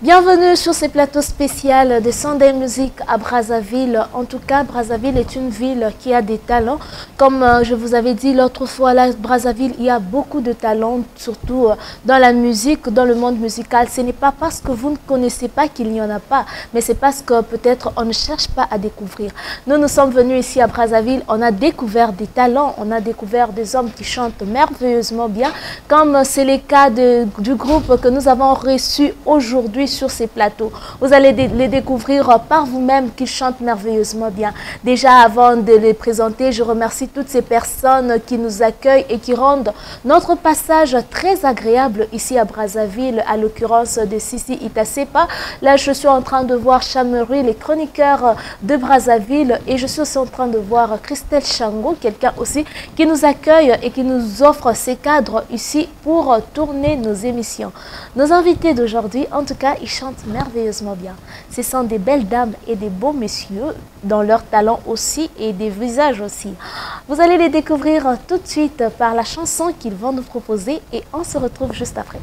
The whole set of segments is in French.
Bienvenue sur ce plateau spécial de Sunday Music à Brazzaville. En tout cas, Brazzaville est une ville qui a des talents. Comme je vous avais dit l'autre fois, là, Brazzaville, il y a beaucoup de talents, surtout dans la musique, dans le monde musical. Ce n'est pas parce que vous ne connaissez pas qu'il n'y en a pas, mais c'est parce que peut-être on ne cherche pas à découvrir. Nous sommes venus ici à Brazzaville, on a découvert des talents, on a découvert des hommes qui chantent merveilleusement bien, comme c'est le cas du groupe que nous avons reçu aujourd'hui sur ces plateaux. Vous allez les découvrir par vous-même qu'ils chantent merveilleusement bien. Déjà, avant de les présenter, je remercie toutes ces personnes qui nous accueillent et qui rendent notre passage très agréable ici à Brazzaville, à l'occurrence de Sissi Itasepa. Là, je suis en train de voir Chamery, les chroniqueurs de Brazzaville, et je suis aussi en train de voir Christelle Chango, quelqu'un aussi qui nous accueille et qui nous offre ses cadres ici pour tourner nos émissions. Nos invités d'aujourd'hui, en tout cas, ils chantent merveilleusement bien. Ce sont des belles dames et des beaux messieurs dans leur talent aussi et des visages aussi. Vous allez les découvrir tout de suite par la chanson qu'ils vont nous proposer et on se retrouve juste après.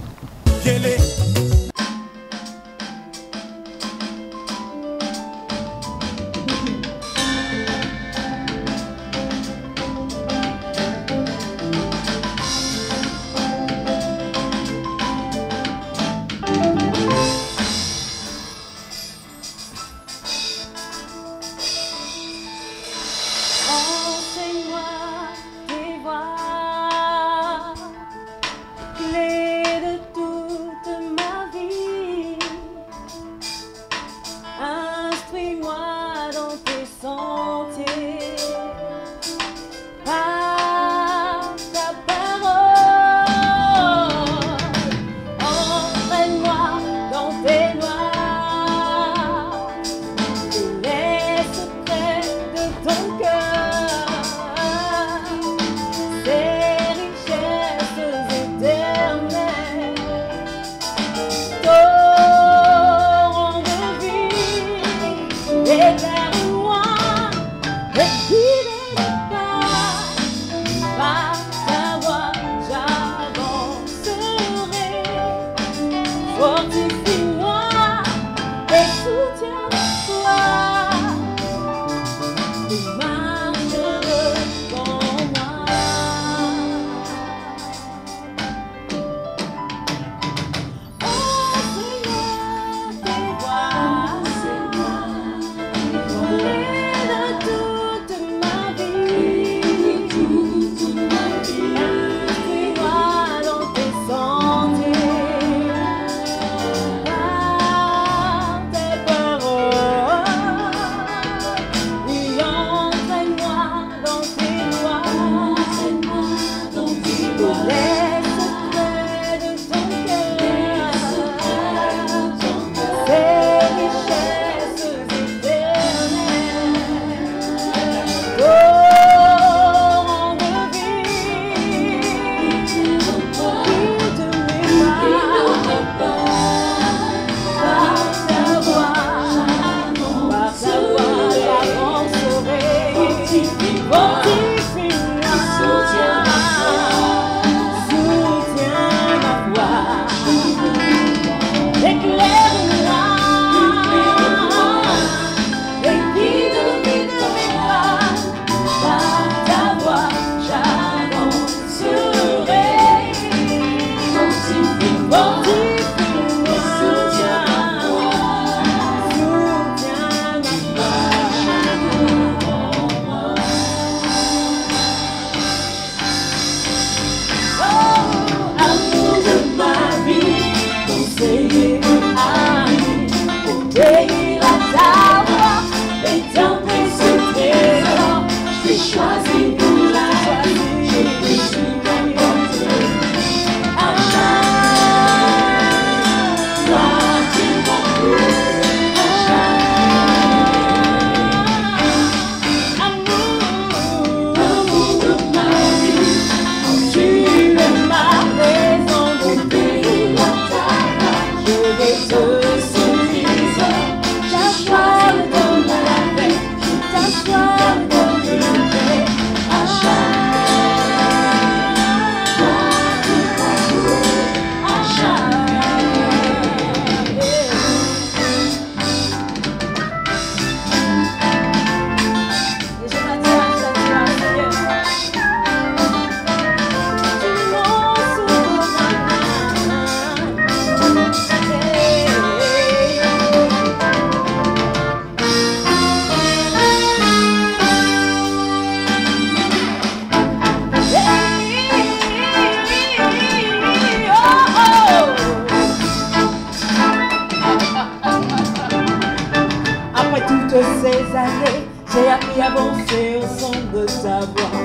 J'ai appris à avancer au son de ta voix.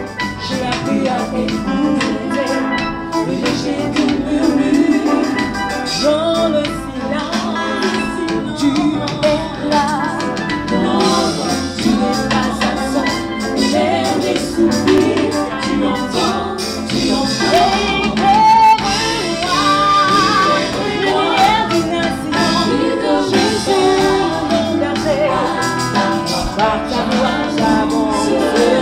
J'ai appris à écouter le léger du murmure dans le silence. Tu es là. Non, tu n'es pas un son. L'air des soupirs, tu entends, tu entends. Par ta voix j'avancerai.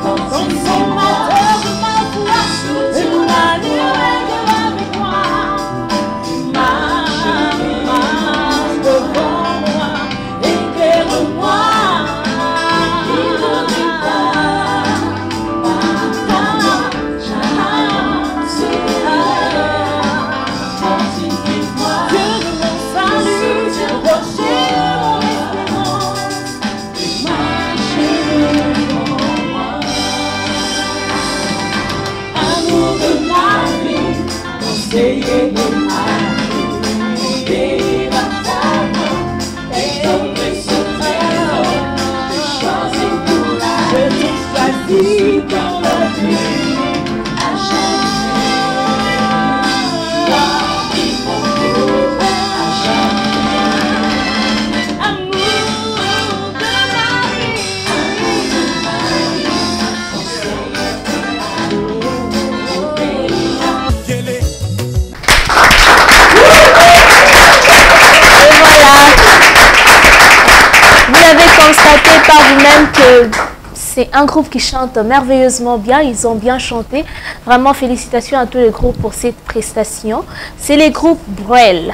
Quand ton consommateur de ma voix, une manuelle avec moi. Tu marches devant moi, éclaire-moi. Il ne pas par ta voix j'avancerai. Fortifie-moi, Dieu de mon salut, rocher mon conseiller de ma vie, des batailles, et ton précieux trésor, j'ai choisi pour la vie, je t'ai choisi pour la vie, à jamais, toi qui m'entoure, à jamais, amour de ma vie, Vous avez constaté par vous-même que c'est un groupe qui chante merveilleusement bien. Ils ont bien chanté. Vraiment, félicitations à tous les groupes pour cette prestation. C'est les groupes Brel.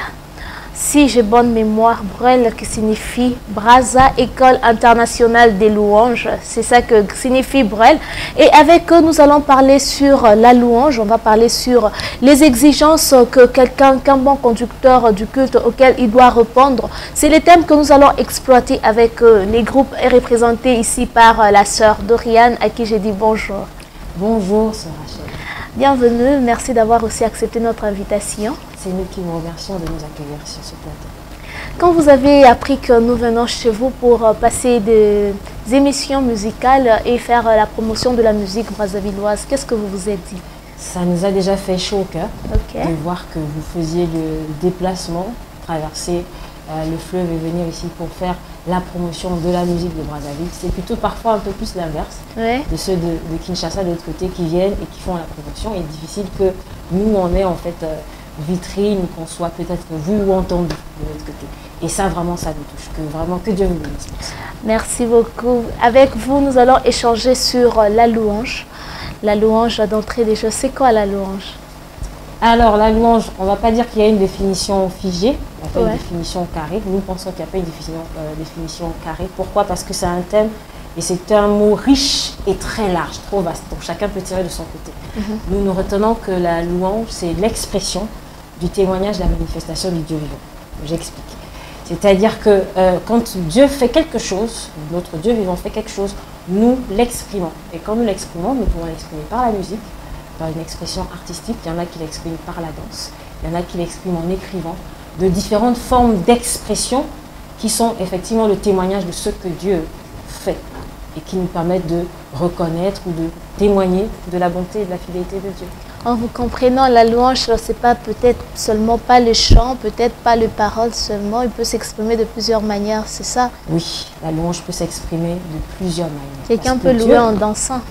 Si j'ai bonne mémoire, Brel qui signifie Brazza École Internationale des Louanges. C'est ça que signifie Brel. Et avec eux, nous allons parler sur la louange. On va parler sur les exigences que qu'un bon conducteur du culte auquel il doit répondre. C'est les thèmes que nous allons exploiter avec eux. Les groupes est représenté ici par la sœur Doriane, à qui j'ai dit bonjour. Bonjour, sœur Rachel. Bienvenue. Merci d'avoir aussi accepté notre invitation. C'est nous qui vous remercions de nous accueillir sur ce plateau. Quand vous avez appris que nous venons chez vous pour passer des émissions musicales et faire la promotion de la musique brazzavilloise, qu'est-ce que vous vous êtes dit? Ça nous a déjà fait chaud au cœur Okay. de voir que vous faisiez le déplacement, traverser le fleuve et venir ici pour faire la promotion de la musique de Brazzaville. C'est plutôt parfois un peu plus l'inverse de ceux de Kinshasa de l'autre côté qui viennent et qui font la promotion. Il est difficile que nous, on ait en fait vitrine, qu'on soit peut-être vu ou entendu de l'autre côté. Et ça, vraiment, ça nous touche. Que Dieu nous bénisse. Merci beaucoup. Avec vous, nous allons échanger sur la louange. La louange d'entrée des jeux. C'est quoi la louange? Alors, la louange, on ne va pas dire qu'il y a une définition figée, il n'y a pas une définition carrée. Nous pensons qu'il n'y a pas une définition carrée. Pourquoi? Parce que c'est un thème et c'est un mot riche et très large, trop vaste. Donc, chacun peut tirer de son côté. Nous, nous retenons que la louange, c'est l'expression du témoignage de la manifestation du Dieu vivant. J'explique. C'est-à-dire que quand Dieu fait quelque chose, notre Dieu vivant fait quelque chose, nous l'exprimons. Et quand nous l'exprimons, nous pouvons l'exprimer par la musique, par une expression artistique, il y en a qui l'expriment par la danse, il y en a qui l'expriment en écrivant, de différentes formes d'expression qui sont effectivement le témoignage de ce que Dieu fait et qui nous permettent de reconnaître ou de témoigner de la bonté et de la fidélité de Dieu. En vous comprenant, la louange, c'est pas peut-être seulement pas le chant, peut-être pas les paroles seulement, il peut s'exprimer de plusieurs manières, c'est ça? Oui, la louange peut s'exprimer de plusieurs manières. Quelqu'un peut louer en dansant.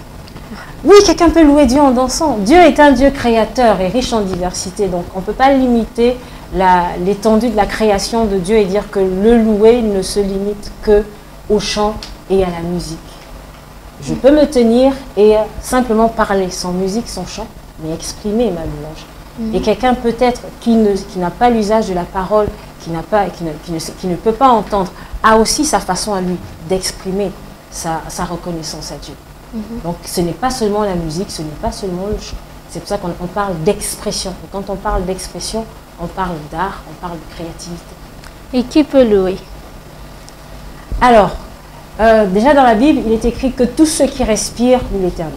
Oui, quelqu'un peut louer Dieu en dansant. Dieu est un Dieu créateur et riche en diversité, donc on ne peut pas limiter l'étendue de la création de Dieu et dire que le louer ne se limite que au chant et à la musique. Je peux me tenir et simplement parler, sans musique, sans chant, mais exprimer ma louange. Et quelqu'un peut-être qui n'a pas l'usage de la parole, qui ne peut pas entendre, a aussi sa façon à lui d'exprimer sa reconnaissance à Dieu. Donc ce n'est pas seulement la musique, ce n'est pas seulement le chant. C'est pour ça qu'on parle d'expression. Et quand on parle d'expression, on parle d'art, on parle de créativité. Et qui peut louer? Alors, déjà dans la Bible, il est écrit que tout ce qui respire loue l'Éternel.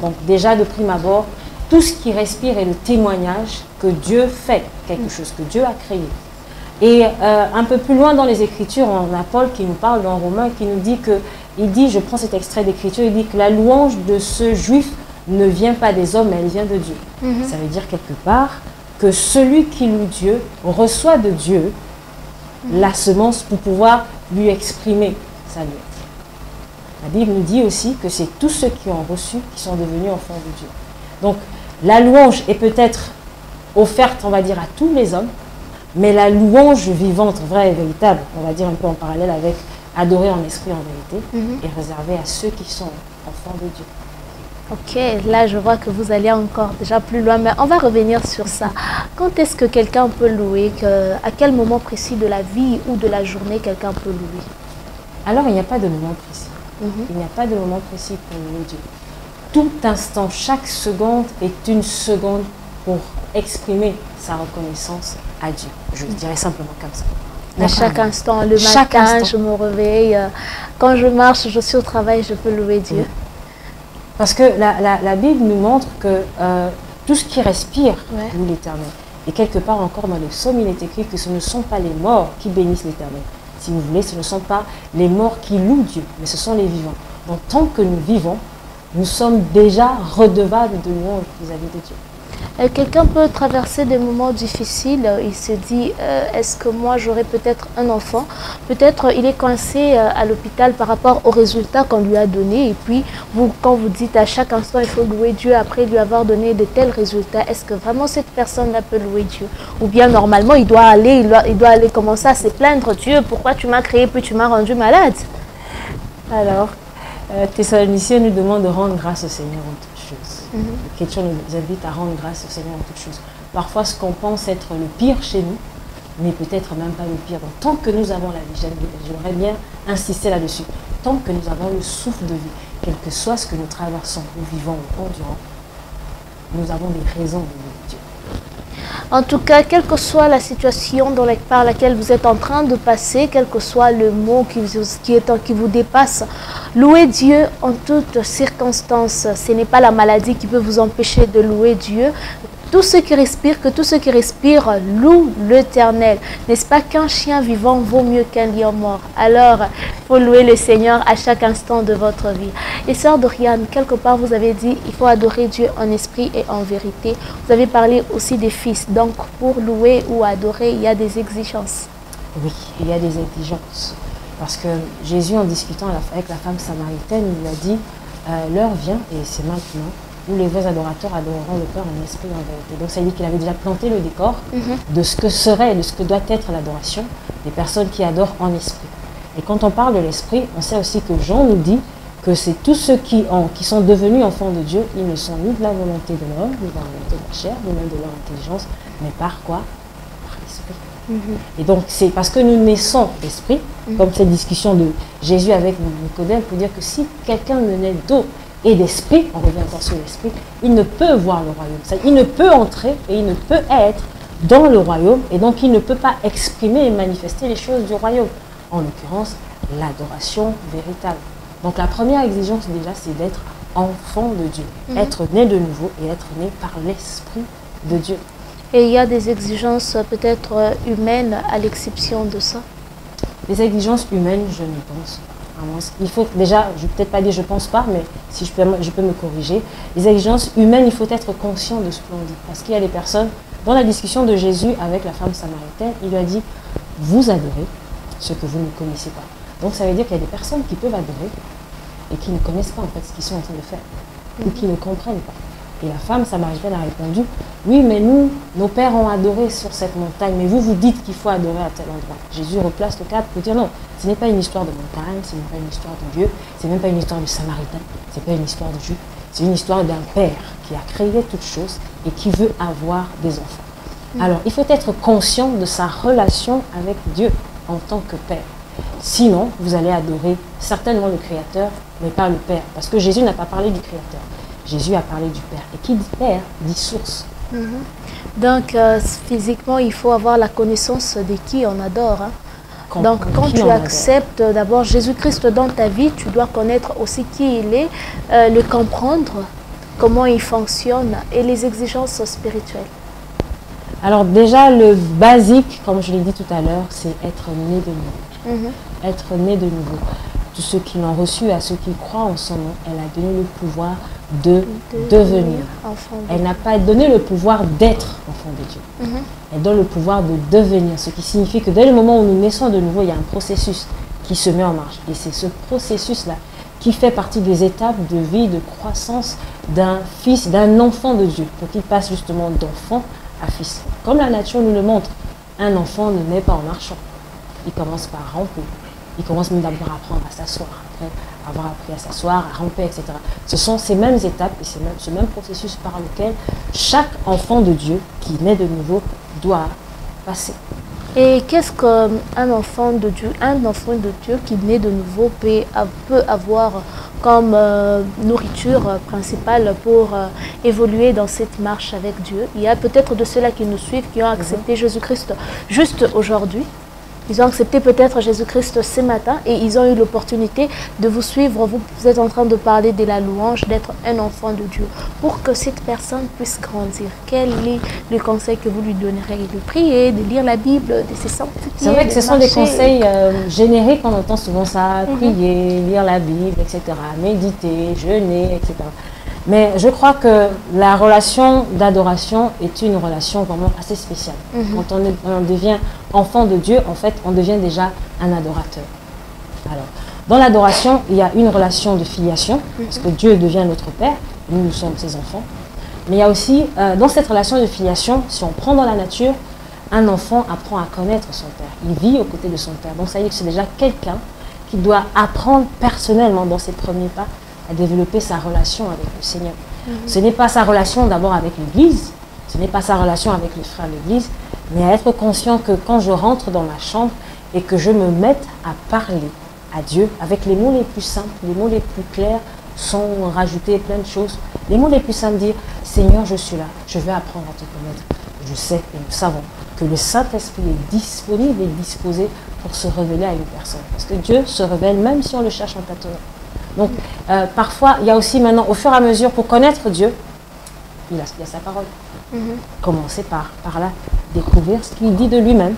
Donc déjà de prime abord, tout ce qui respire est le témoignage que Dieu fait quelque chose, que Dieu a créé. Et un peu plus loin dans les Écritures, on a Paul qui nous parle dans Romains, qui nous dit que, il dit, je prends cet extrait d'Écriture, il dit que la louange de ce juif ne vient pas des hommes, mais elle vient de Dieu. Ça veut dire quelque part que celui qui loue Dieu reçoit de Dieu la semence pour pouvoir lui exprimer sa louange. La Bible nous dit aussi que c'est tous ceux qui ont reçu qui sont devenus enfants de Dieu. Donc la louange est peut-être offerte, on va dire, à tous les hommes, mais la louange vivante, vraie et véritable, on va dire un peu en parallèle avec adorer en esprit en vérité, est réservée à ceux qui sont enfants de Dieu. Ok, là je vois que vous allez encore déjà plus loin, mais on va revenir sur ça. Quand est-ce que quelqu'un peut louer? À quel moment précis de la vie ou de la journée quelqu'un peut louer? Alors il n'y a pas de moment précis. Il n'y a pas de moment précis pour louer Dieu. Tout instant, chaque seconde est une seconde pour exprimer sa reconnaissance à Dieu. Je dirais simplement comme ça. À chaque instant, le matin, je me réveille, quand je marche, je suis au travail, je peux louer Dieu. Parce que la Bible nous montre que tout ce qui respire loue l'Éternel. Et quelque part encore dans les psaumes, il est écrit que ce ne sont pas les morts qui bénissent l'Éternel. Si vous voulez, ce ne sont pas les morts qui louent Dieu, mais ce sont les vivants. Donc tant que nous vivons, nous sommes déjà redevables de louange vis-à-vis de Dieu. Quelqu'un peut traverser des moments difficiles, il se dit, est-ce que moi j'aurai peut-être un enfant? Peut-être il est coincé à l'hôpital par rapport aux résultats qu'on lui a donnés. Et puis, vous, quand vous dites à chaque instant, il faut louer Dieu après lui avoir donné de tels résultats, est-ce que vraiment cette personne-là peut louer Dieu? Ou bien normalement, il doit aller commencer à se plaindre, Dieu, pourquoi tu m'as créé puis tu m'as rendu malade? Alors, Thessaloniciens nous demande de rendre grâce au Seigneur en toutes choses. L'Écriture nous invite à rendre grâce au Seigneur en toutes choses. Parfois, ce qu'on pense être le pire chez nous n'est peut-être même pas le pire. Donc, tant que nous avons la vie, j'aimerais bien insister là-dessus, tant que nous avons le souffle de vie, quel que soit ce que nous traversons, nous vivons ou endurons, nous avons des raisons de louer Dieu. En tout cas, quelle que soit la situation par laquelle vous êtes en train de passer, quel que soit le mot qui vous dépasse, louez Dieu en toutes circonstances. Ce n'est pas la maladie qui peut vous empêcher de louer Dieu. Tous ceux qui respirent louent l'Éternel. N'est-ce pas qu'un chien vivant vaut mieux qu'un lion mort? Alors, il faut louer le Seigneur à chaque instant de votre vie. Et sœur Doriane, quelque part vous avez dit, il faut adorer Dieu en esprit et en vérité. Vous avez parlé aussi des fils. Donc, pour louer ou adorer, il y a des exigences. Oui, il y a des exigences. Parce que Jésus, en discutant avec la femme samaritaine, il lui a dit, l'heure vient, et c'est maintenant, où les vrais adorateurs adoreront le Père en esprit et en vérité. Donc ça veut dire qu'il avait déjà planté le décor de ce que serait, de ce que doit être l'adoration des personnes qui adorent en esprit. Et quand on parle de l'esprit, on sait aussi que Jean nous dit que c'est tous ceux qui sont devenus enfants de Dieu, ils ne sont ni de la volonté de l'homme, ni de la volonté de la chair, ni même de leur intelligence, mais par quoi? Par l'esprit. Et donc c'est parce que nous naissons d'esprit, comme cette discussion de Jésus avec Nicodème, pour dire que si quelqu'un ne naît d'eau et d'esprit, on revient encore sur l'esprit, il ne peut voir le royaume. Il ne peut entrer et il ne peut être dans le royaume, et donc il ne peut pas exprimer et manifester les choses du royaume. En l'occurrence, l'adoration véritable. Donc la première exigence déjà, c'est d'être enfant de Dieu, être né de nouveau et être né par l'esprit de Dieu. Et il y a des exigences peut-être humaines à l'exception de ça? Les exigences humaines, je ne pense pas. Il faut déjà, je ne vais peut-être pas dire je ne pense pas, mais si je peux me corriger. Les exigences humaines, il faut être conscient de ce qu'on dit. Parce qu'il y a des personnes, dans la discussion de Jésus avec la femme samaritaine, il lui a dit, vous adorez ce que vous ne connaissez pas. Donc ça veut dire qu'il y a des personnes qui peuvent adorer et qui ne connaissent pas en fait ce qu'ils sont en train de faire, ou qui ne comprennent pas. Et la femme samaritaine a répondu, oui, mais nous, nos pères ont adoré sur cette montagne, mais vous dites qu'il faut adorer à tel endroit. Jésus replace le cadre pour dire non, ce n'est pas une histoire de montagne, ce n'est pas une histoire de Dieu, ce n'est même pas une histoire de Samaritain, ce n'est pas une histoire de Juif, c'est une histoire d'un père qui a créé toutes choses et qui veut avoir des enfants. Alors, il faut être conscient de sa relation avec Dieu en tant que père. Sinon, vous allez adorer certainement le Créateur, mais pas le Père. Parce que Jésus n'a pas parlé du Créateur. Jésus a parlé du Père. Et qui dit Père, dit source. Donc, physiquement, il faut avoir la connaissance de qui on adore. Donc, quand tu acceptes d'abord Jésus-Christ dans ta vie, tu dois connaître aussi qui il est, le comprendre, comment il fonctionne et les exigences spirituelles. Alors déjà, le basique, comme je l'ai dit tout à l'heure, c'est être né de nouveau. Être né de nouveau. Tous ceux qui l'ont reçu, à ceux qui croient en son nom, elle a donné le pouvoir de devenir. Elle n'a pas donné le pouvoir d'être enfant de Dieu. Elle donne le pouvoir de devenir, ce qui signifie que dès le moment où nous naissons de nouveau, il y a un processus qui se met en marche. Et c'est ce processus-là qui fait partie des étapes de vie, de croissance d'un fils, d'un enfant de Dieu, pour qu'il passe justement d'enfant à fils. Comme la nature nous le montre, un enfant ne naît pas en marchant. Il commence par ramper. Il commence même d'abord à apprendre à s'asseoir, après avoir appris à s'asseoir, à ramper, etc. Ce sont ces mêmes étapes et ce même processus par lequel chaque enfant de Dieu qui naît de nouveau doit passer. Et qu'est-ce qu'un enfant de Dieu, qui naît de nouveau peut avoir comme nourriture principale pour évoluer dans cette marche avec Dieu? Il y a peut-être de ceux-là qui nous suivent, qui ont accepté Jésus-Christ juste aujourd'hui. Ils ont accepté peut-être Jésus-Christ ce matin et ils ont eu l'opportunité de vous suivre. Vous êtes en train de parler de la louange, d'être un enfant de Dieu. Pour que cette personne puisse grandir, quel est le conseil que vous lui donnerez? De prier, de lire la Bible, de se sanctifier. C'est vrai que ce sont des conseils génériques, on entend souvent ça, prier, lire la Bible, etc., méditer, jeûner, etc. Mais je crois que la relation d'adoration est une relation vraiment assez spéciale. Quand on devient enfant de Dieu, en fait, on devient déjà un adorateur. Alors, dans l'adoration, il y a une relation de filiation, parce que Dieu devient notre Père, nous sommes ses enfants. Mais il y a aussi, dans cette relation de filiation, si on prend dans la nature, un enfant apprend à connaître son Père. Il vit aux côtés de son Père. Donc ça veut dire que c'est déjà quelqu'un qui doit apprendre personnellement dans ses premiers pas à développer sa relation avec le Seigneur. Ce n'est pas sa relation d'abord avec l'Église, ce n'est pas sa relation avec les frères de l'Église, mais à être conscient que quand je rentre dans ma chambre et que je me mette à parler à Dieu, avec les mots les plus simples, les mots les plus clairs, sans rajouter plein de choses, les mots les plus simples, dire « Seigneur, je suis là, je vais apprendre à te connaître ». Je sais et nous savons que le Saint-Esprit est disponible et disposé pour se révéler à une personne. Parce que Dieu se révèle même si on le cherche en tâtonnant. Donc, parfois, il y a aussi maintenant, au fur et à mesure, pour connaître Dieu, il y a sa parole. Commencez par là, découvrir ce qu'il dit de lui-même,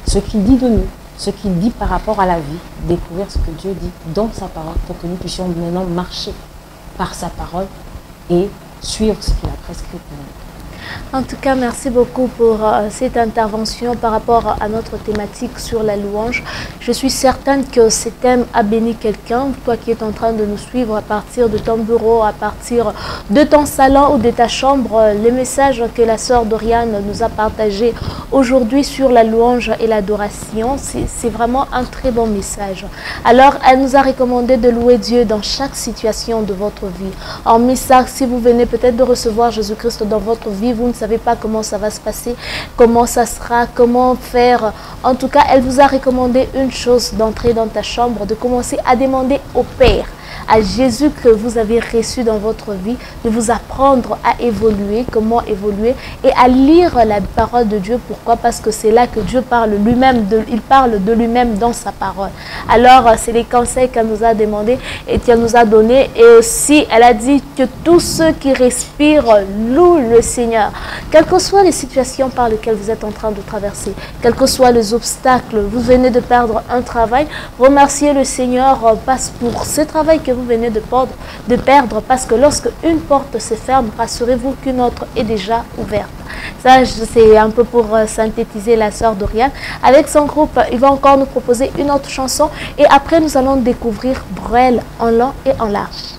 ce qu'il dit de nous, ce qu'il dit par rapport à la vie, découvrir ce que Dieu dit dans sa parole pour que nous puissions maintenant marcher par sa parole et suivre ce qu'il a prescrit pour nous. En tout cas, merci beaucoup pour cette intervention par rapport à notre thématique sur la louange. Je suis certaine que ce thème a béni quelqu'un, toi qui es en train de nous suivre à partir de ton bureau, à partir de ton salon ou de ta chambre. Les messages que la sœur Doriane nous a partagés aujourd'hui sur la louange et l'adoration, c'est vraiment un très bon message. Alors, elle nous a recommandé de louer Dieu dans chaque situation de votre vie. En message, si vous venez peut-être de recevoir Jésus-Christ dans votre vie, vous ne savez pas comment ça va se passer, comment ça sera, comment faire. En tout cas, elle vous a recommandé une chose, d'entrer dans ta chambre, de commencer à demander au Père, à Jésus que vous avez reçu dans votre vie, de vous apprendre à évoluer, comment évoluer et à lire la parole de Dieu. Pourquoi? Parce que c'est là que Dieu parle lui-même, il parle de lui-même dans sa parole. Alors, c'est les conseils qu'elle nous a demandé et qu'elle nous a donné. Et aussi, elle a dit que tous ceux qui respirent louent le Seigneur. Quelles que soient les situations par lesquelles vous êtes en train de traverser, quels que soient les obstacles, vous venez de perdre un travail, remerciez le Seigneur pour ce travail que vous venez de perdre, parce que lorsque une porte se ferme, rassurez-vous qu'une autre est déjà ouverte. Ça, c'est un peu pour synthétiser la sœur Doriane. Avec son groupe, il va encore nous proposer une autre chanson et après nous allons découvrir Bruel en long et en large.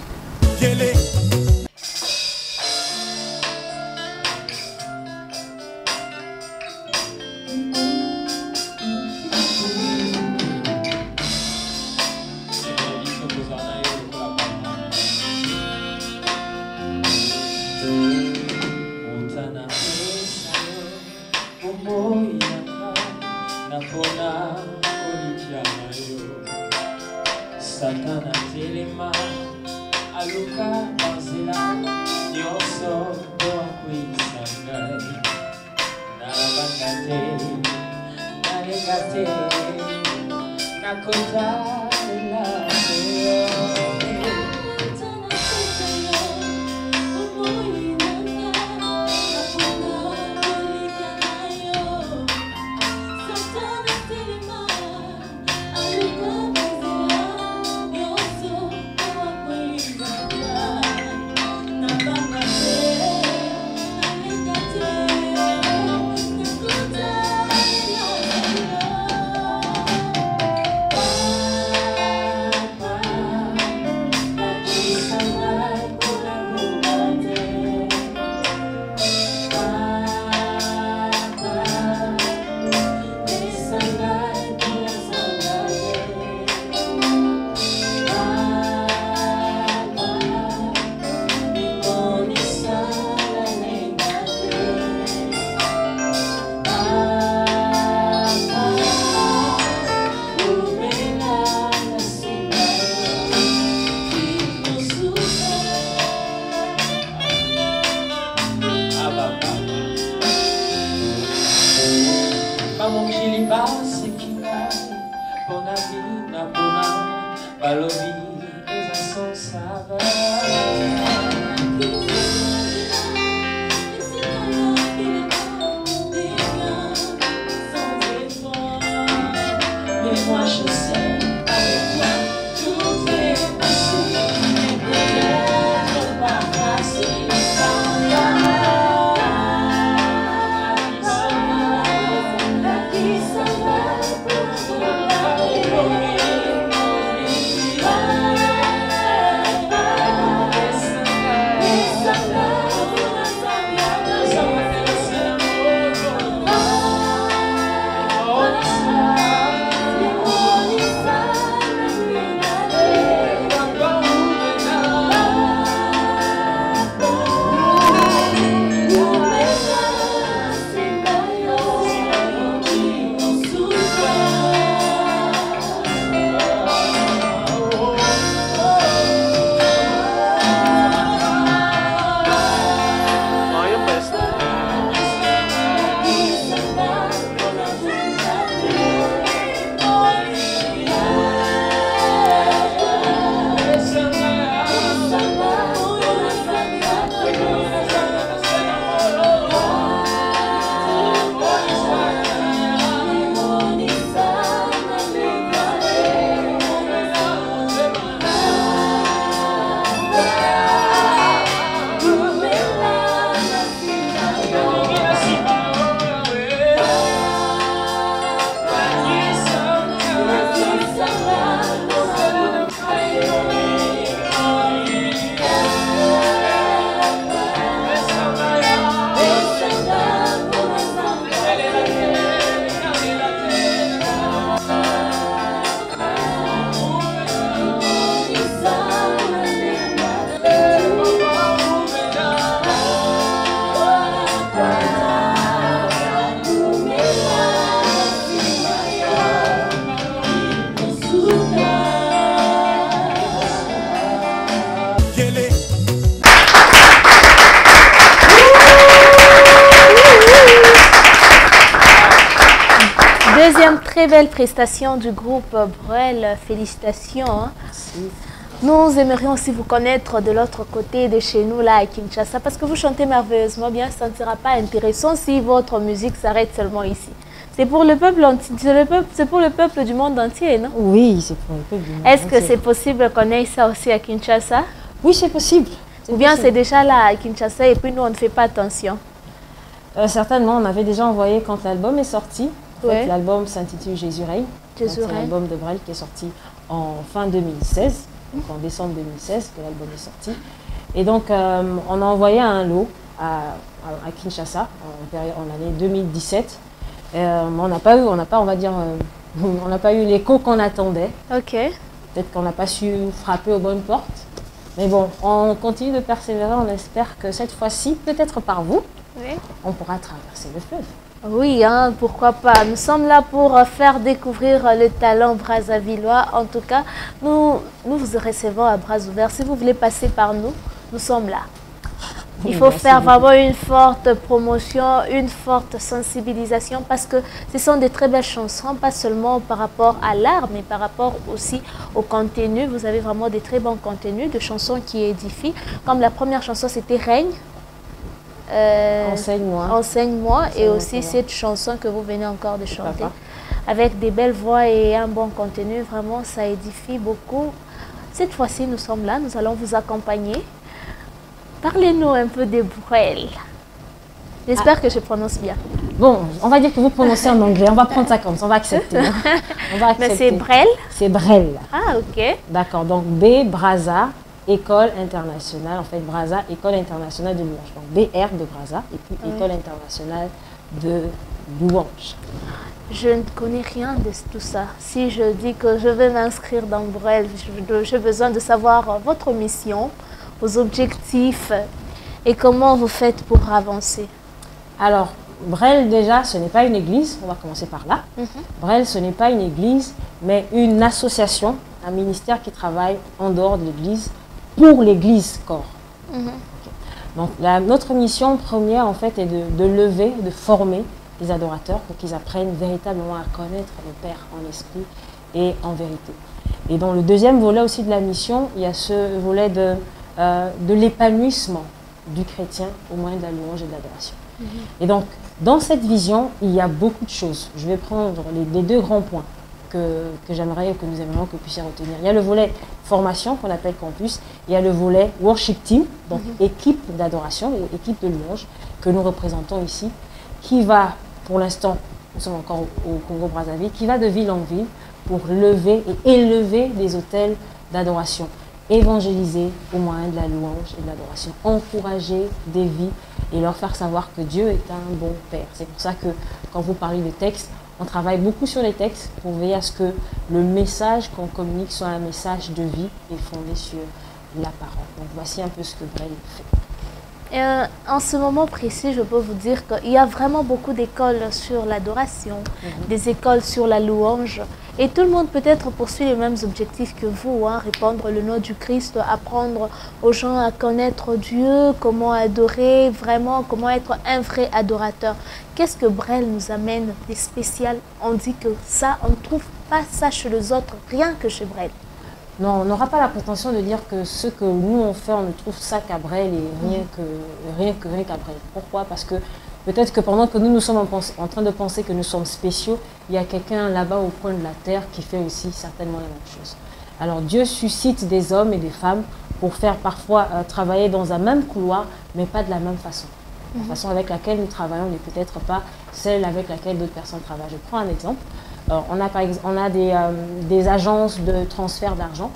Satana telema aluka mazila nyoso doa kuisangai narabangate naregate nakota la Et moi je sais, avec toi, tout est possible. Et peut-être parfois c'est ça. La vie s'en va pour Deuxième très belle prestation du groupe Brel, félicitations. Hein. Nous aimerions aussi vous connaître de l'autre côté de chez nous, là à Kinshasa, parce que vous chantez merveilleusement bien. Ça ne sera pas intéressant si votre musique s'arrête seulement ici. C'est pour le peuple c'est pour le peuple du monde entier, non? Oui, c'est pour le peuple du monde entier. Est-ce que c'est possible qu'on ait ça aussi à Kinshasa? Oui, c'est possible. Ou bien c'est déjà là à Kinshasa et puis nous, on ne fait pas attention? Certainement, on avait déjà envoyé quand l'album est sorti. Ouais. L'album s'intitule Jésus-Règne. C'est l'album de Brel qui est sorti en fin 2016, donc en décembre 2016 que l'album est sorti. Et donc, on a envoyé un lot à Kinshasa en l'année 2017. On n'a pas eu, on n'a pas eu l'écho qu'on attendait. Ok. Peut-être qu'on n'a pas su frapper aux bonnes portes. Mais bon, on continue de persévérer. On espère que cette fois-ci, peut-être par vous, oui, on pourra traverser le fleuve. Oui, hein, pourquoi pas. Nous sommes là pour faire découvrir le talent brazzavillois. En tout cas, nous vous recevons à bras ouverts. Si vous voulez passer par nous, nous sommes là. Il faut faire vraiment une forte promotion, une forte sensibilisation parce que ce sont de très belles chansons, pas seulement par rapport à l'art, mais par rapport aussi au contenu. Vous avez vraiment de très bons contenus, de chansons qui édifient. Comme la première chanson, c'était Règne. Enseigne-moi. Enseigne-moi. Et aussi cette chanson que vous venez encore de chanter. Avec des belles voix et un bon contenu, vraiment, ça édifie beaucoup. Cette fois-ci, nous sommes là, nous allons vous accompagner. Parlez-nous un peu de Brel. J'espère que je prononce bien. Bon, on va dire que vous prononcez en anglais. On va prendre ça comme ça, on va accepter. Hein. On va accepter. Mais c'est Brel? C'est Brel. Ah, ok. D'accord, donc B, Brazza, École internationale, en fait Brazza, École internationale de louange. Donc BR de Brazza et puis École internationale de louange. Je ne connais rien de tout ça. Si je dis que je vais m'inscrire dans Brel, j'ai besoin de savoir votre mission, vos objectifs et comment vous faites pour avancer. Alors, Brel déjà, ce n'est pas une église, on va commencer par là. Brel, ce n'est pas une église, mais une association, un ministère qui travaille en dehors de l'église, pour l'église corps. Donc, notre mission première, en fait, est de lever, de former les adorateurs pour qu'ils apprennent véritablement à connaître le Père en esprit et en vérité. Et dans le deuxième volet aussi de la mission, il y a ce volet de l'épanouissement du chrétien au moyen de la louange et de l'adoration. Et donc, dans cette vision, il y a beaucoup de choses. Je vais prendre les deux grands points que j'aimerais ou que nous aimerions que vous puissiez retenir. Il y a le volet formation qu'on appelle campus, il y a le volet worship team, donc équipe d'adoration ou équipe de louange que nous représentons ici, qui va, pour l'instant, nous sommes encore au Congo-Brazzaville, qui va de ville en ville pour lever et élever des hôtels d'adoration, évangéliser au moyen de la louange et de l'adoration, encourager des vies et leur faire savoir que Dieu est un bon Père. C'est pour ça que quand vous parlez de textes, on travaille beaucoup sur les textes pour veiller à ce que le message qu'on communique soit un message de vie et fondé sur la parole. Donc voici un peu ce que Brel fait. En ce moment précis, je peux vous dire qu'il y a vraiment beaucoup d'écoles sur l'adoration, des écoles sur la louange. Et tout le monde peut-être poursuit les mêmes objectifs que vous, hein, répandre le nom du Christ, apprendre aux gens à connaître Dieu, comment adorer vraiment, comment être un vrai adorateur. Qu'est-ce que Brel nous amène des spéciales? On dit que ça, on ne trouve pas ça chez les autres, rien que chez Brel. Non, on n'aura pas la prétention de dire que ce que nous on fait, on ne trouve ça qu'à Brel et rien qu'à Brel. Pourquoi? Parce que peut-être que pendant que nous sommes en train de penser que nous sommes spéciaux, il y a quelqu'un là-bas au coin de la terre qui fait aussi certainement la même chose. Alors Dieu suscite des hommes et des femmes pour faire parfois travailler dans un même couloir, mais pas de la même façon. La façon avec laquelle nous travaillons n'est peut-être pas celle avec laquelle d'autres personnes travaillent. Je prends un exemple. On a des agences de transfert d'argent,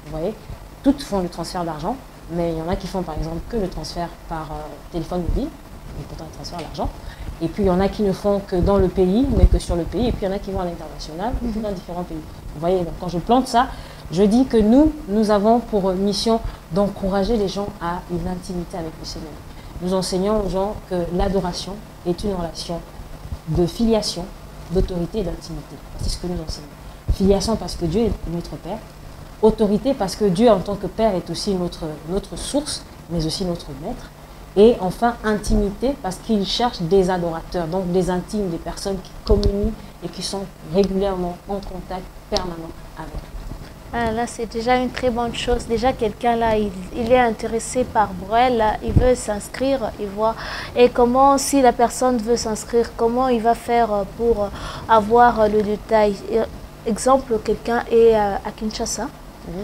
vous voyez, toutes font le transfert d'argent, mais il y en a qui font par exemple que le transfert par téléphone mobile, et pourtant le transfert d'argent, et puis il y en a qui ne font que dans le pays, mais que sur le pays, et puis il y en a qui vont à l'international, et puis dans différents pays. Vous voyez, donc quand je plante ça, je dis que nous avons pour mission d'encourager les gens à une intimité avec le Seigneur. Nous enseignons aux gens que l'adoration est une relation de filiation, d'autorité et d'intimité. C'est ce que nous enseignons. Filiation parce que Dieu est notre Père. Autorité parce que Dieu en tant que Père est aussi notre source, mais aussi notre maître. Et enfin, intimité parce qu'il cherche des adorateurs, donc des intimes, des personnes qui communient et qui sont régulièrement en contact permanent avec lui. Ah, là, c'est déjà une très bonne chose. Déjà, quelqu'un là, il est intéressé par Brel, là, il veut s'inscrire, il voit. Et comment, si la personne veut s'inscrire, comment il va faire pour avoir le détail? Exemple, quelqu'un est à Kinshasa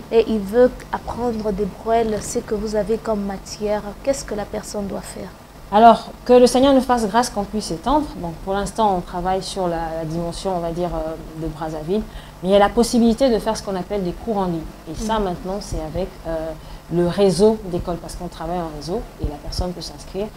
et il veut apprendre des Brel, ce que vous avez comme matière. Qu'est-ce que la personne doit faire? Alors, que le Seigneur nous fasse grâce qu'on puisse étendre. Donc, pour l'instant, on travaille sur la dimension, on va dire, de Brazzaville. Mais il y a la possibilité de faire ce qu'on appelle des cours en ligne. Et ça, maintenant, c'est avec le réseau d'écoles, parce qu'on travaille en réseau et la personne peut s'inscrire.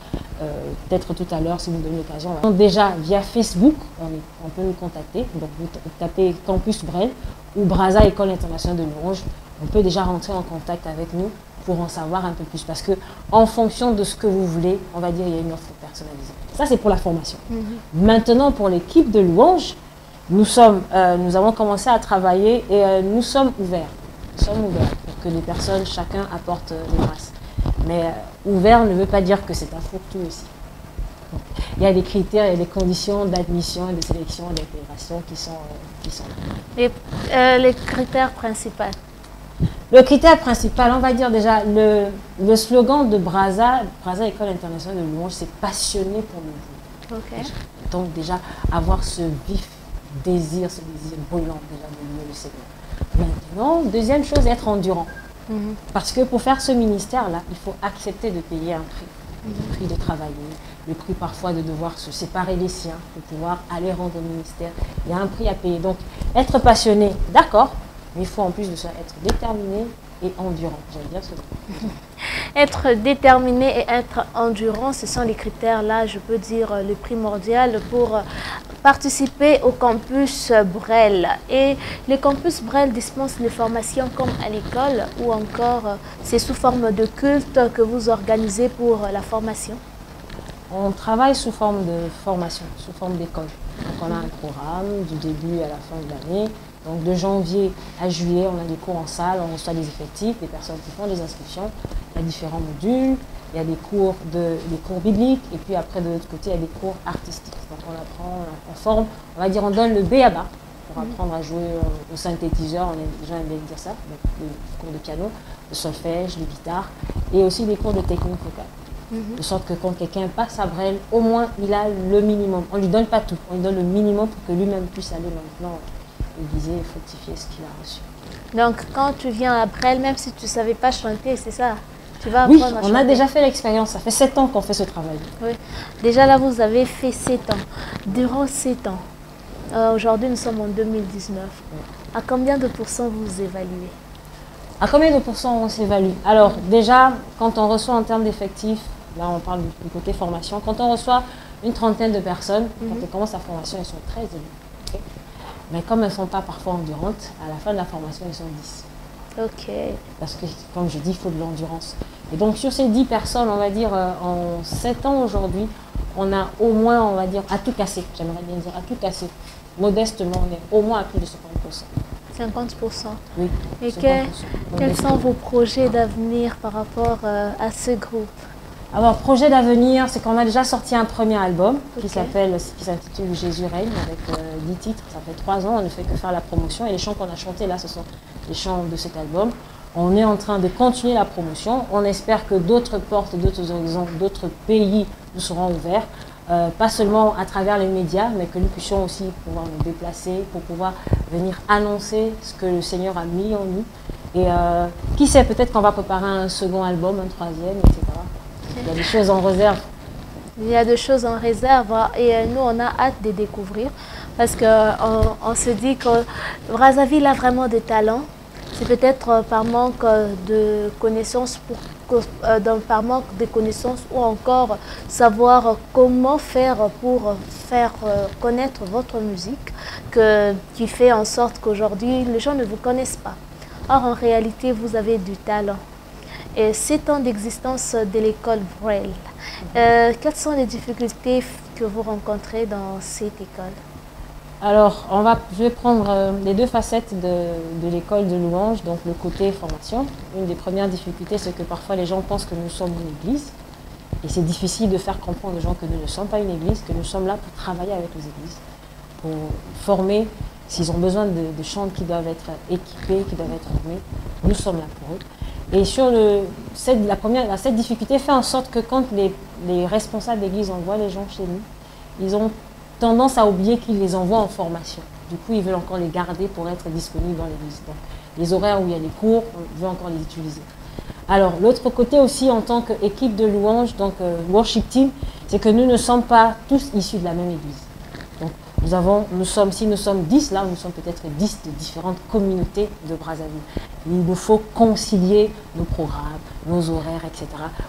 Peut-être tout à l'heure, si vous me donnez l'occasion. Donc, déjà, via Facebook, on peut nous contacter. Donc, vous tapez Campus Brel ou Brazza École Internationale de Louange. On peut déjà rentrer en contact avec nous pour en savoir un peu plus. Parce que en fonction de ce que vous voulez, on va dire il y a une offre personnalisée. Ça, c'est pour la formation. Maintenant, pour l'équipe de louange, nous avons commencé à travailler et nous sommes ouverts. Nous sommes ouverts pour que les personnes, chacun apporte des grâces. Mais ouvert ne veut pas dire que c'est un fourre-tout aussi. Donc, il y a des critères, il y a des conditions d'admission et de sélection et d'intégration qui sont là. Et les critères principaux? Le critère principal, on va dire déjà, le slogan de Brazza École Internationale de Louange, c'est passionné pour le Dieu. Okay. Donc déjà, avoir ce vif désir, ce désir brûlant déjà de louer le Seigneur. Maintenant, deuxième chose, être endurant. Parce que pour faire ce ministère-là, il faut accepter de payer un prix. Le prix de travailler, le prix parfois de devoir se séparer des siens pour pouvoir aller rendre au ministère. Il y a un prix à payer. Donc, être passionné, d'accord, mais il faut en plus de ça être déterminé et endurant. J'allais dire cela. Être déterminé et être endurant, ce sont les critères là, je peux dire, le primordial pour participer au campus Brel. Et le campus Brel dispense les formations comme à l'école ou encore c'est sous forme de culte que vous organisez pour la formation? On travaille sous forme de formation, sous forme d'école. Donc on a un programme du début à la fin de l'année. Donc de janvier à juillet, on a des cours en salle, on reçoit des effectifs, des personnes qui font des inscriptions. Il y a différents modules, il y a des cours bibliques et puis après de l'autre côté, il y a des cours artistiques. Donc on apprend, on forme, on va dire on donne le B.A.B.A. pour apprendre à jouer au synthétiseur, les gens aiment bien dire ça, donc des cours de piano, de solfège, de guitare et aussi des cours de technique vocale. De sorte que quand quelqu'un passe à Brel, au moins il a le minimum. On ne lui donne pas tout, on lui donne le minimum pour que lui-même puisse aller maintenant aiguiser et fructifier ce qu'il a reçu. Donc, quand tu viens à Brel, même si tu ne savais pas chanter, c'est ça? Tu vas Oui, apprendre à on chanter. a déjà fait l'expérience. Ça fait 7 ans qu'on fait ce travail. Oui. Déjà là, vous avez fait 7 ans. Durant 7 ans, aujourd'hui nous sommes en 2019. À combien de pourcents vous évaluez? À combien de pourcents on s'évalue? Alors déjà, quand on reçoit en termes d'effectifs, là on parle du côté formation, quand on reçoit une trentaine de personnes, quand on commence la formation, elles sont très élevées. Okay. Mais comme elles ne sont pas parfois endurantes, à la fin de la formation, elles sont 10. Ok. Parce que, comme je dis, il faut de l'endurance. Et donc, sur ces 10 personnes, on va dire, en 7 ans aujourd'hui, on a au moins, on va dire, à tout casser. J'aimerais bien dire à tout casser. Modestement, on est au moins à plus de 50%. 50%. Oui. Et 50%. quels sont vos projets d'avenir par rapport à ce groupe? Alors, projet d'avenir, c'est qu'on a déjà sorti un premier album qui Ok. s'intitule Jésus règne avec 10 titres. Ça fait 3 ans, on ne fait que faire la promotion. Et les chants qu'on a chantés là, ce sont les chants de cet album. On est en train de continuer la promotion. On espère que d'autres portes, d'autres horizons, d'autres pays nous seront ouverts. Pas seulement à travers les médias, mais que nous puissions aussi pouvoir nous déplacer pour pouvoir venir annoncer ce que le Seigneur a mis en nous. Et qui sait, peut-être qu'on va préparer un second album, un troisième, etc. Il y a des choses en réserve. Il y a des choses en réserve et nous, on a hâte de découvrir parce qu'on se dit que Brazzaville a vraiment des talents. C'est peut-être par manque de connaissances, par manque de connaissances ou encore savoir comment faire pour faire connaître votre musique qui fait en sorte qu'aujourd'hui, les gens ne vous connaissent pas. Or, en réalité, vous avez du talent. Et 7 ans d'existence de l'école Brel, quelles sont les difficultés que vous rencontrez dans cette école? Alors, je vais prendre les deux facettes de l'école de louange, donc le côté formation. Une des premières difficultés, c'est que parfois les gens pensent que nous sommes une église. Et c'est difficile de faire comprendre aux gens que nous ne sommes pas une église, que nous sommes là pour travailler avec les églises, pour former, s'ils ont besoin de chants qui doivent être équipés, qui doivent être formés, nous sommes là pour eux. Et sur cette difficulté fait en sorte que quand les responsables d'église envoient les gens chez nous, ils ont tendance à oublier qu'ils les envoient en formation. Du coup, ils veulent encore les garder pour être disponibles dans l'église. Donc, les horaires où il y a les cours, on veut encore les utiliser. Alors, l'autre côté aussi, en tant qu'équipe de louange, donc worship team, c'est que nous ne sommes pas tous issus de la même église. Donc, si nous sommes 10, là, nous sommes peut-être 10 de différentes communautés de Brazzaville. Il nous faut concilier nos programmes, nos horaires, etc.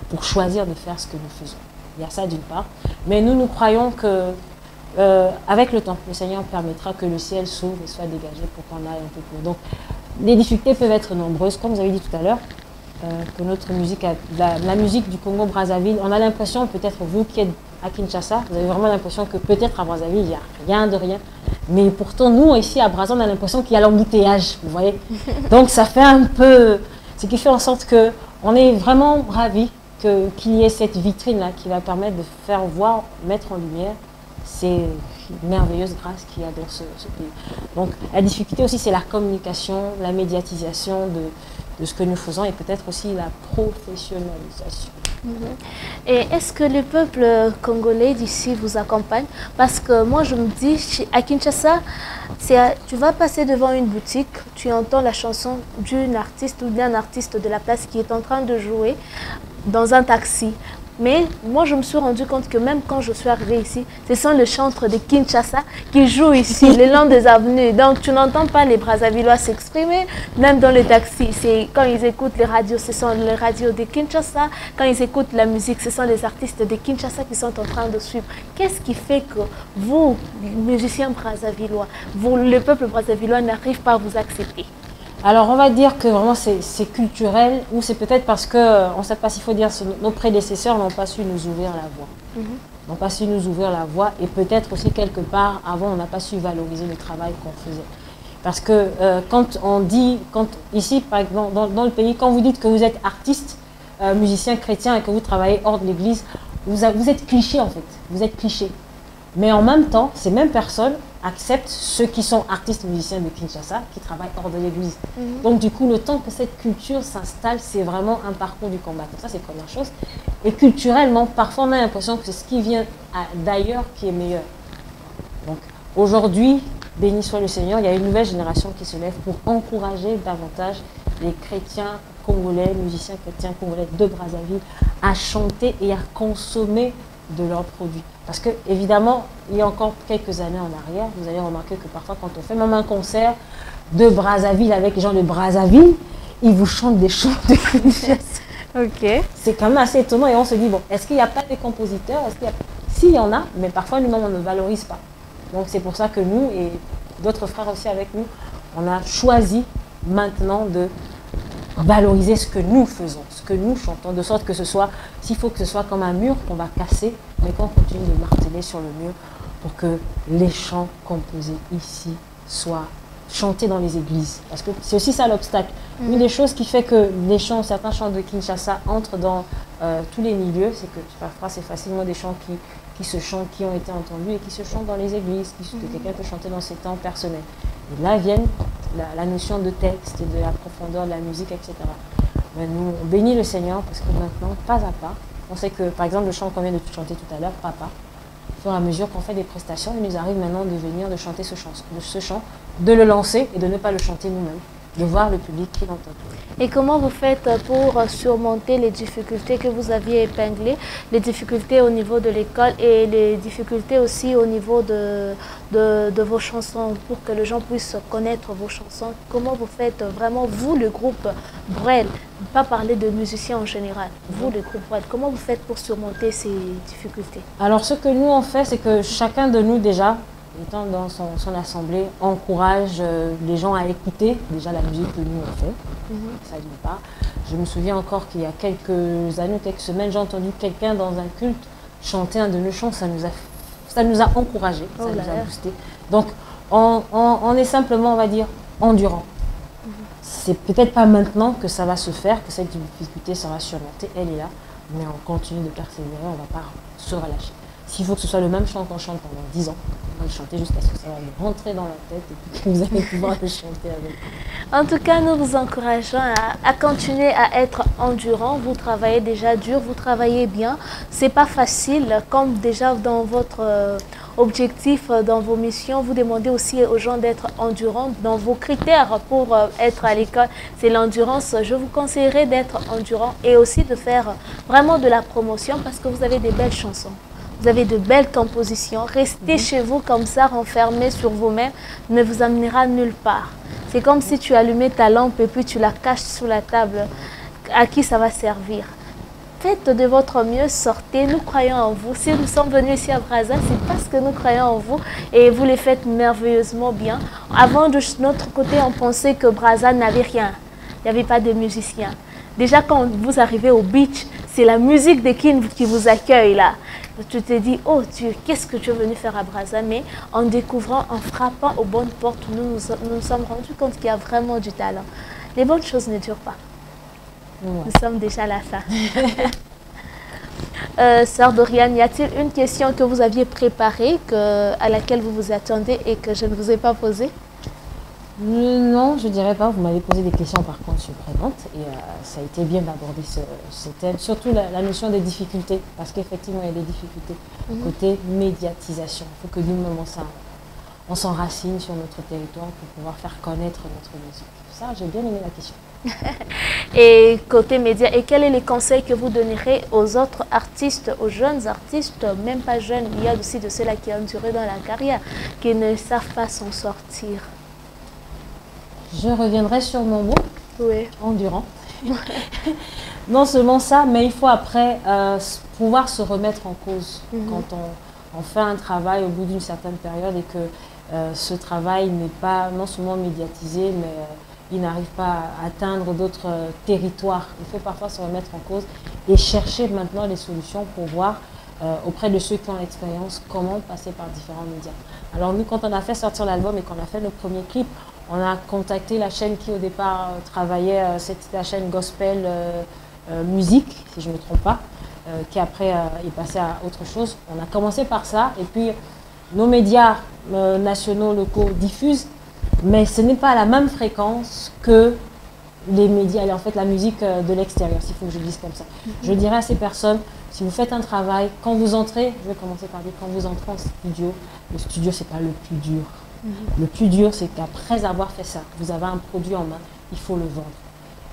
pour choisir de faire ce que nous faisons. Il y a ça d'une part. Mais nous croyons que avec le temps, le Seigneur permettra que le ciel s'ouvre et soit dégagé pour qu'on aille un peu plus. Donc, les difficultés peuvent être nombreuses, comme vous avez dit tout à l'heure, que notre musique, la musique du Congo-Brazzaville, on a l'impression, peut-être vous qui êtes à Kinshasa, vous avez vraiment l'impression que peut-être à Brazzaville, il n'y a rien de rien. Mais pourtant, nous, ici à Brazzaville, on a l'impression qu'il y a l'embouteillage, vous voyez. Donc, ça fait un peu... Ce qui fait en sorte qu'on est vraiment ravis qu'il y ait cette vitrine-là qui va permettre de faire voir, mettre en lumière ces merveilleuses grâces qu'il y a dans ce pays. Donc, la difficulté aussi, c'est la communication, la médiatisation de ce que nous faisons et peut-être aussi la professionnalisation. Et est-ce que le peuple congolais d'ici vous accompagne? Parce que moi, je me dis, à Kinshasa, tu vas passer devant une boutique, tu entends la chanson d'une artiste ou d'un artiste de la place qui est en train de jouer dans un taxi. Mais moi, je me suis rendu compte que même quand je suis arrivée ici, ce sont les chantres de Kinshasa qui jouent ici, le long des avenues. Donc, tu n'entends pas les Brazzavillois s'exprimer, même dans les taxis. Quand ils écoutent les radios, ce sont les radios de Kinshasa. Quand ils écoutent la musique, ce sont les artistes de Kinshasa qui sont en train de suivre. Qu'est-ce qui fait que vous, musiciens brazzavillois, le peuple brazzavillois n'arrive pas à vous accepter? Alors, on va dire que vraiment c'est culturel ou c'est peut-être parce que, on ne sait pas s'il faut dire, nos prédécesseurs n'ont pas su nous ouvrir la voie. N'ont pas su nous ouvrir la voie et peut-être aussi quelque part, avant, on n'a pas su valoriser le travail qu'on faisait. Parce que ici, par exemple, dans le pays, quand vous dites que vous êtes artiste, musicien chrétien et que vous travaillez hors de l'église, vous êtes cliché en fait, vous êtes cliché. Mais en même temps, ces mêmes personnes acceptent ceux qui sont artistes musiciens de Kinshasa, qui travaillent hors de l'église. Donc du coup, le temps que cette culture s'installe, c'est vraiment un parcours du combattant. Ça, c'est la première chose. Et culturellement, parfois, on a l'impression que c'est ce qui vient d'ailleurs qui est meilleur. Donc aujourd'hui, béni soit le Seigneur, il y a une nouvelle génération qui se lève pour encourager davantage les chrétiens congolais, musiciens chrétiens congolais de Brazzaville à chanter et à consommer de leurs produits. Parce que, évidemment, il y a encore quelques années en arrière, vous allez remarquer que parfois, quand on fait même un concert de Brazzaville avec les gens de Brazzaville, ils vous chantent des chants de Kinshasa. Ok. C'est quand même assez étonnant et on se dit, bon, est-ce qu'il n'y a pas des compositeurs? S'il y en a, mais parfois nous-mêmes on ne valorise pas. Donc c'est pour ça que nous et d'autres frères aussi avec nous, on a choisi maintenant de valoriser ce que nous faisons, ce que nous chantons, de sorte que ce soit, s'il faut que ce soit comme un mur qu'on va casser, mais qu'on continue de marteler sur le mur pour que les chants composés ici soient chanter dans les églises, parce que c'est aussi ça l'obstacle. Une des choses qui fait que les chants, certains chants de Kinshasa entrent dans tous les milieux, c'est que parfois c'est facilement des chants qui se chantent, qui ont été entendus et qui se chantent dans les églises, que quelqu'un peut chanter dans ses temps personnels. Et là viennent la notion de texte, de la profondeur de la musique, etc. Mais nous, on bénit le Seigneur parce que maintenant, pas à pas, on sait que, par exemple, le chant qu'on vient de chanter tout à l'heure, Papa, au fur et à mesure qu'on fait des prestations, il nous arrive maintenant de venir, de chanter ce chant, de le lancer et de ne pas le chanter nous-mêmes, de voir le public qui l'entend. Et comment vous faites pour surmonter les difficultés que vous aviez épinglées, les difficultés au niveau de l'école et les difficultés aussi au niveau de vos chansons, pour que les gens puissent connaître vos chansons? Comment vous faites vraiment, vous, le groupe Brel, pas parler de musiciens en général, vous, le groupe Brel, comment vous faites pour surmonter ces difficultés? Alors, ce que nous on fait, c'est que chacun de nous déjà, étant dans son assemblée, encourage les gens à écouter déjà la musique que nous on fait. Ça d'une part. Je me souviens encore qu'il y a quelques années, quelques semaines, j'ai entendu quelqu'un dans un culte chanter un de nos chants. Ça nous a encouragés, ça nous a boosté. Donc on est simplement, on va dire, endurant. C'est peut-être pas maintenant que ça va se faire, que cette difficulté sera surmontée, elle est là, mais on continue de persévérer, on ne va pas se relâcher. S'il faut que ce soit le même chant qu'on chante pendant 10 ans, on va le chanter jusqu'à ce que ça va nous rentrer dans la tête et puis que vous allez pouvoir le chanter avec nous. En tout cas, nous vous encourageons à continuer à être endurant. Vous travaillez déjà dur, vous travaillez bien. C'est pas facile, comme déjà dans votre objectif, dans vos missions, vous demandez aussi aux gens d'être endurants. Dans vos critères pour être à l'école, c'est l'endurance. Je vous conseillerais d'être endurant et aussi de faire vraiment de la promotion parce que vous avez des belles chansons. Vous avez de belles compositions. Rester chez vous comme ça, renfermé sur vous-même, ne vous amènera nulle part. C'est comme si tu allumais ta lampe et puis tu la caches sous la table. À qui ça va servir? Faites de votre mieux, sortez, nous croyons en vous. Si nous sommes venus ici à Brazza, c'est parce que nous croyons en vous et vous les faites merveilleusement bien. Avant, de notre côté, on pensait que Brazza n'avait rien. Il n'y avait pas de musiciens. Déjà, quand vous arrivez au beach, c'est la musique de Kin qui vous accueille là. Tu te dis, oh Dieu, qu'est-ce que tu es venu faire à Brazza? Mais en découvrant, en frappant aux bonnes portes, nous nous sommes rendus compte qu'il y a vraiment du talent. Les bonnes choses ne durent pas. Ouais. Nous sommes déjà là, ça. Sœur Doriane, y a-t-il une question que vous aviez préparée, à laquelle vous vous attendez et que je ne vous ai pas posée? Non, je dirais pas. Vous m'avez posé des questions, par contre, surprenantes. Et ça a été bien d'aborder ce thème. Surtout la notion des difficultés. Parce qu'effectivement, il y a des difficultés. Côté médiatisation. Il faut que nous-mêmes, on s'enracine sur notre territoire pour pouvoir faire connaître notre musique. Ça, j'ai bien aimé la question. Et côté média, et quels sont les conseils que vous donnerez aux autres artistes, aux jeunes artistes, même pas jeunes, il y a aussi de ceux-là qui ont duré dans la carrière, qui ne savent pas s'en sortir? Je reviendrai sur mon mot, oui. Endurant. Non seulement ça, mais il faut après pouvoir se remettre en cause quand on fait un travail au bout d'une certaine période et que ce travail n'est pas non seulement médiatisé, mais il n'arrive pas à atteindre d'autres territoires. Il faut parfois se remettre en cause et chercher maintenant des solutions pour voir auprès de ceux qui ont l'expérience comment passer par différents médias. Alors nous, quand on a fait sortir l'album et qu'on a fait le premier clip, on a contacté la chaîne qui au départ travaillait, c'était la chaîne Gospel Musique, si je ne me trompe pas, qui après est passée à autre chose. On a commencé par ça et puis nos médias nationaux, locaux diffusent, mais ce n'est pas à la même fréquence que les médias, en fait la musique de l'extérieur, s'il faut que je dise comme ça. Je dirais à ces personnes, si vous faites un travail, quand vous entrez, je vais commencer par dire, quand vous entrez en studio, le studio c'est pas le plus dur. Le plus dur, c'est qu'après avoir fait ça, vous avez un produit en main, il faut le vendre.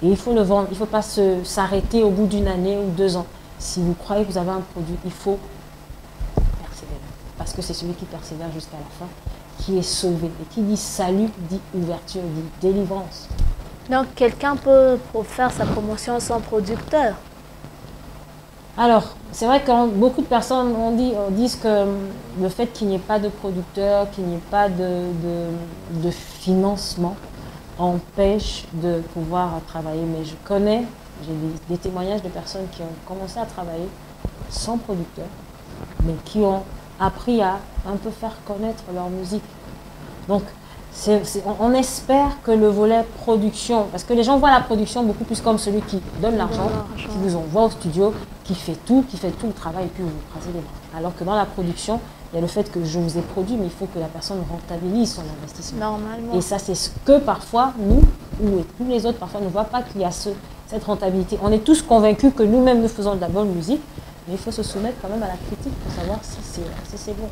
Et il faut le vendre, il ne faut pas s'arrêter au bout d'une année ou 2 ans. Si vous croyez que vous avez un produit, il faut persévérer. Parce que c'est celui qui persévère jusqu'à la fin qui est sauvé. Et qui dit salut, dit ouverture, dit délivrance. Donc, quelqu'un peut faire sa promotion sans producteur. Alors, c'est vrai que beaucoup de personnes disent que le fait qu'il n'y ait pas de producteur, qu'il n'y ait pas de financement, empêche de pouvoir travailler. Mais je connais, j'ai des témoignages de personnes qui ont commencé à travailler sans producteur, mais qui ont appris à un peu faire connaître leur musique. Donc, on espère que le volet production, parce que les gens voient la production beaucoup plus comme celui qui donne l'argent, qui vous envoie au studio, qui fait tout le travail et puis vous crasez les bras. Alors que dans la production, il y a le fait que je vous ai produit, mais il faut que la personne rentabilise son investissement. Normalement. Et ça, c'est ce que parfois, nous, ou tous les autres, parfois ne voient pas qu'il y a cette rentabilité. On est tous convaincus que nous-mêmes, nous faisons de la bonne musique, mais il faut se soumettre quand même à la critique pour savoir si c'est bon.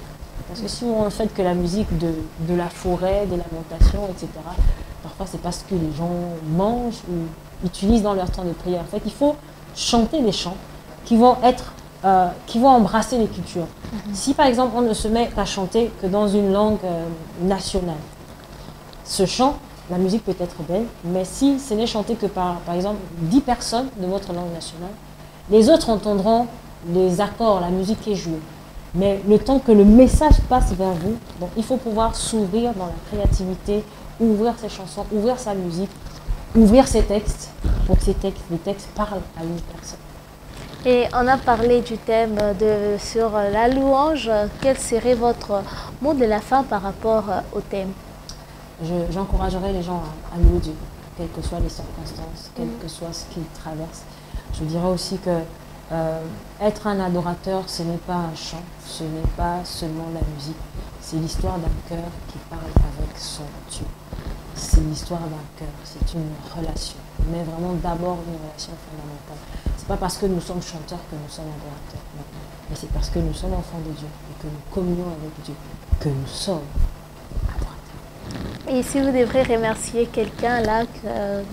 Parce que si on fait que la musique de la forêt, de lamentation, etc., parfois c'est parce que les gens mangent ou utilisent dans leur temps de prière. En fait, il faut chanter des chants qui vont embrasser les cultures. Si par exemple on ne se met à chanter que dans une langue nationale, ce chant, la musique peut être belle, mais si ce n'est chanté que par exemple 10 personnes de votre langue nationale, les autres entendront les accords, la musique qui est jouée. Mais le temps que le message passe vers vous, donc il faut pouvoir s'ouvrir dans la créativité, ouvrir ses chansons, ouvrir sa musique, ouvrir ses textes, pour que les textes parlent à une personne. Et on a parlé du thème sur la louange. Quel serait votre mot de la fin par rapport au thème? J'encouragerais les gens à louer Dieu, quelles que soient les circonstances, quel que soit ce qu'ils traversent. Je dirais aussi que être un adorateur, ce n'est pas un chant, ce n'est pas seulement la musique, c'est l'histoire d'un cœur qui parle avec son Dieu. C'est l'histoire d'un cœur, c'est une relation, mais vraiment d'abord une relation fondamentale. Ce n'est pas parce que nous sommes chanteurs que nous sommes adorateurs, non. Mais c'est parce que nous sommes enfants de Dieu et que nous communions avec Dieu que nous sommes adorateurs. Et si vous devrez remercier quelqu'un là,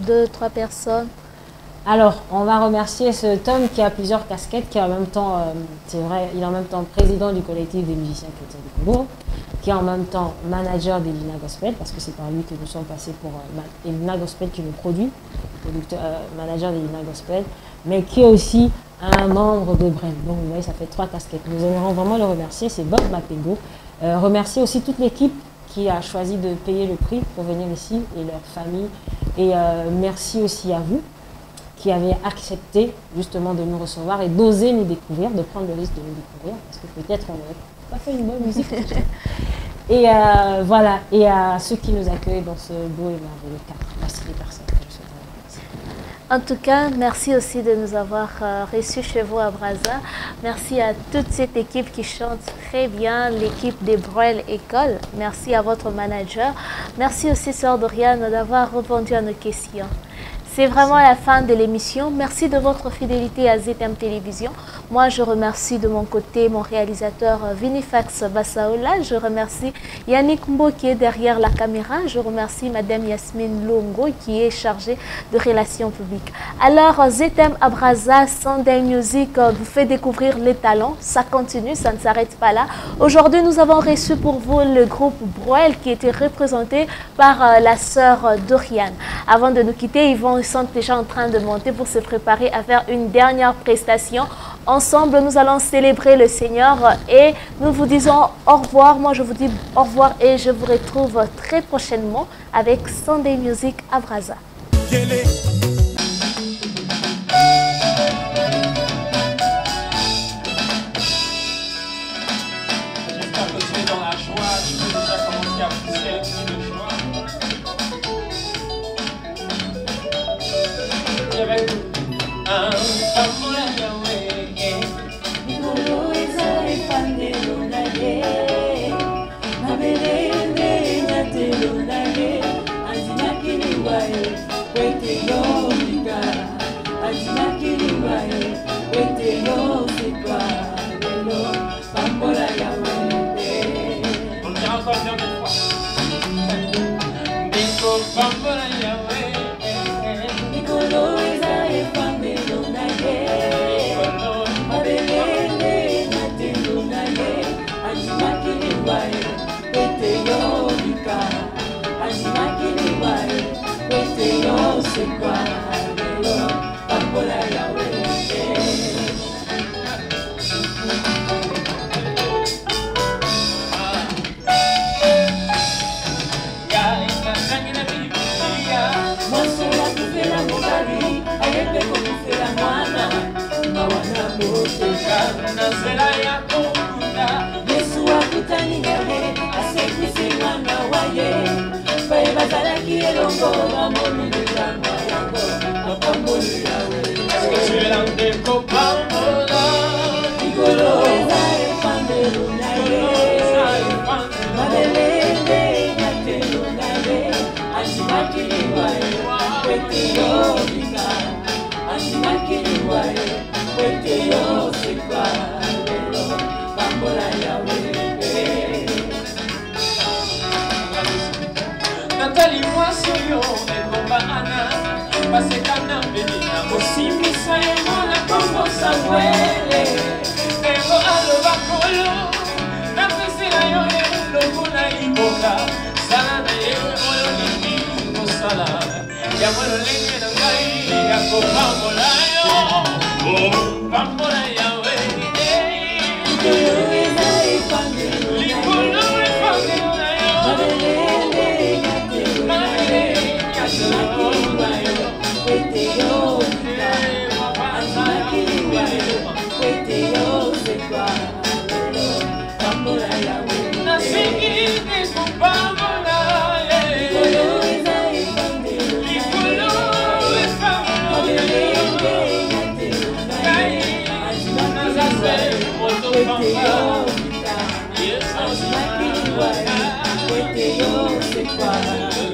2, 3 personnes? Alors, on va remercier cet homme qui a plusieurs casquettes, qui est en même temps, c'est vrai, il est en même temps président du collectif des musiciens chrétiens du Congo, qui est en même temps manager d'Elina Gospel, parce que c'est par lui que nous sommes passés pour Elina Gospel qui nous produit, manager d'Elina Gospel, mais qui est aussi un membre de Brel. Donc, vous voyez, ça fait 3 casquettes. Nous aimerions vraiment le remercier, c'est Bob Mapego. Remercier aussi toute l'équipe qui a choisi de payer le prix pour venir ici et leur famille. Et merci aussi à vous qui avez accepté justement de nous recevoir et d'oser nous découvrir, de prendre le risque de nous découvrir, parce que peut-être on n'aurait pas fait une bonne musique. Et voilà, et à ceux qui nous accueillent dans ce beau et merveilleux cadre. Merci les personnes que je souhaite remercier. En tout cas, merci aussi de nous avoir reçus chez vous à Brazza. Merci à toute cette équipe qui chante très bien, l'équipe des Brel École. Merci à votre manager. Merci aussi, Sœur Doriane, d'avoir répondu à nos questions. C'est vraiment la fin de l'émission. Merci de votre fidélité à ZM Télévision. Moi, je remercie de mon côté mon réalisateur Vinifax Bassaola. Je remercie Yannick Mbo qui est derrière la caméra. Je remercie Madame Yasmine Longo qui est chargée de relations publiques. Alors, ZM à Brazza, Sunday Music vous fait découvrir les talents. Ça continue, ça ne s'arrête pas là. Aujourd'hui, nous avons reçu pour vous le groupe Broel qui était représenté par la sœur Doriane. Avant de nous quitter, ils sont déjà en train de monter pour se préparer à faire une dernière prestation. Ensemble, nous allons célébrer le Seigneur et nous vous disons au revoir. Moi, je vous dis au revoir et je vous retrouve très prochainement avec Sunday Music à Brazza. On le dira encore bien des fois. protéger. Nazela ya kokunda Yesu akutani naye asekisi mwana wa ye mpe bazalaki elongo bamominelanga yango bapamboli yawe. Ezela ndeko pambola likolo eza efandelo na ye mabelende nyatelo na ye asimaki liwa ye kwete yo bika asimaki liwa ye kwete yo sekwa lelo pambola yawe. Natali mwasi oyo ekomba ana basekana mbelina Osimisa ye mwana kombo Samuele eko aloba kolo napesela yo eloko na liboka sala na ye oyo lingi kosala yango lolenge na ngai ya kopambola yo pambola yawe likolo eza efandelo likolo efandelo na yo mabelende nyatelo na ye asimaki liwa yo kwete yo bika asimaki liwa yo kwete yo sekwa lelo pambola yawe. nasingi ekopambola ye Likolo eza efandelo na ye likolo efandelo mabelende nyatelo na ye asimaki liwa yo kwete yo bika asimaki liwa yo kwete yo sekwa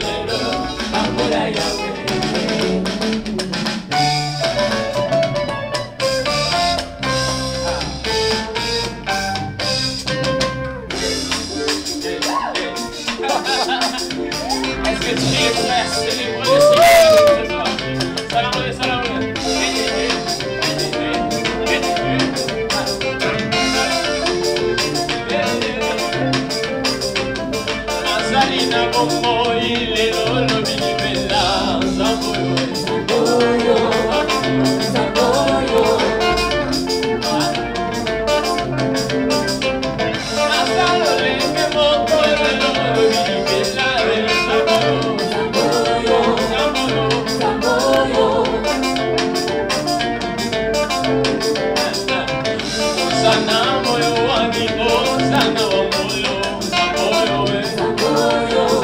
lelo pambola yawe. Est-ce que tu es prêt à célébrer le Seigneur ce soir? Salamé, salamé. Nazali na bomoi lelo lobi libela zamboyo Zamboyo, Zamboyo, Nazalo lenge moko lelo lobi libela zamboyo Zamboyo, zamboyo Zamboyo, Sana moyo wangi o sana wa moyo zamboyo Zamboyo,